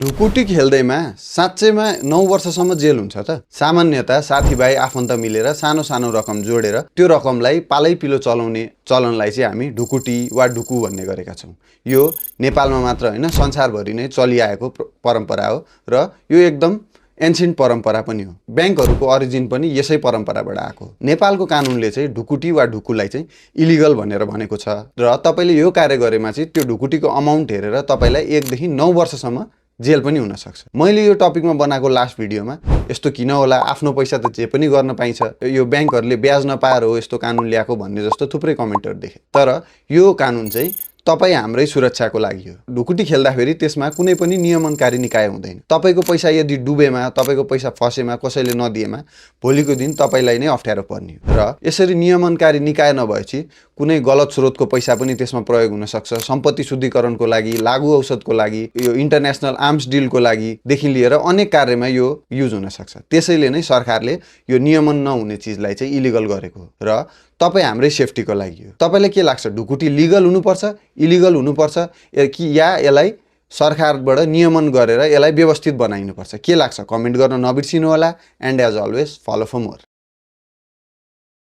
ढुकुटी खेल्दैमा साँच्चैमा 9 वर्षसम्म जेल हुन्छ त। सामान्यतः साथीभाइ आफन्त मिलेर सानो सानो रकम जोडेर त्यो रकमलाई पालै पिलो चलाउने चलनलाई चाहिँ हामी ढुकुटी वा ढुकु भन्ने गरेका छौँ। यो नेपालमा मात्र होइन, संसारभरि नै चलिआएको परम्परा हो र यो एकदम एन्सियन्ट परम्परा पनि हो। ब्याङ्कहरूको ओरिजिन पनि यसै परम्पराबाट आएको हो। नेपालको कानुनले चाहिँ ढुकुटी वा ढुकुलाई चाहिँ इलिगल भनेर भनेको छ र तपाईँले यो कार्य गरेमा चाहिँ त्यो ढुकुटीको अमाउन्ट हेरेर तपाईँलाई 1 देखि 9 वर्षसम्म जेल पनि हुन सक्छ। मैले यो टपिकमा बनाएको लास्ट भिडियोमा यस्तो किन होला, आफ्नो पैसा त जे पनि गर्न पाइन्छ, यो ब्याङ्कहरूले ब्याज नपाएर हो यस्तो कानुन ल्याएको भन्ने जस्तो थुप्रै कमेन्टहरू देखेँ। तर यो कानुन चाहिँ तपाईँ हाम्रै सुरक्षाको लागि हो। ढुकुटी खेल्दाखेरि त्यसमा कुनै पनि नियमनकारी निकाय हुँदैन। तपाईँको पैसा यदि डुबेमा, तपाईँको पैसा फसेमा, कसैले नदिएमा भोलिको दिन तपाईँलाई नै अप्ठ्यारो पर्ने हो। र यसरी नियमनकारी निकाय नभएपछि कुनै गलत स्रोतको पैसा पनि त्यसमा प्रयोग हुन सक्छ। सम्पत्ति शुद्धिकरणको लागि, लागु औषधको लागि, यो इन्टरनेसनल आर्म्स डिलको लागि देखि लिएर अनेक कार्यमा यो युज हुन सक्छ। त्यसैले नै सरकारले यो नियमन नहुने चिजलाई चाहिँ इलिगल गरेको हो र तपाईँ हाम्रै सेफ्टीको लागि हो। तपाईँलाई के लाग्छ, ढुकुटी लिगल हुनुपर्छ, इलिगल हुनुपर्छ कि या यसलाई सरकारबाट नियमन गरेर यसलाई व्यवस्थित बनाइनुपर्छ? के लाग्छ कमेन्ट गर्न नबिर्सिनु होला। And as always follow for more.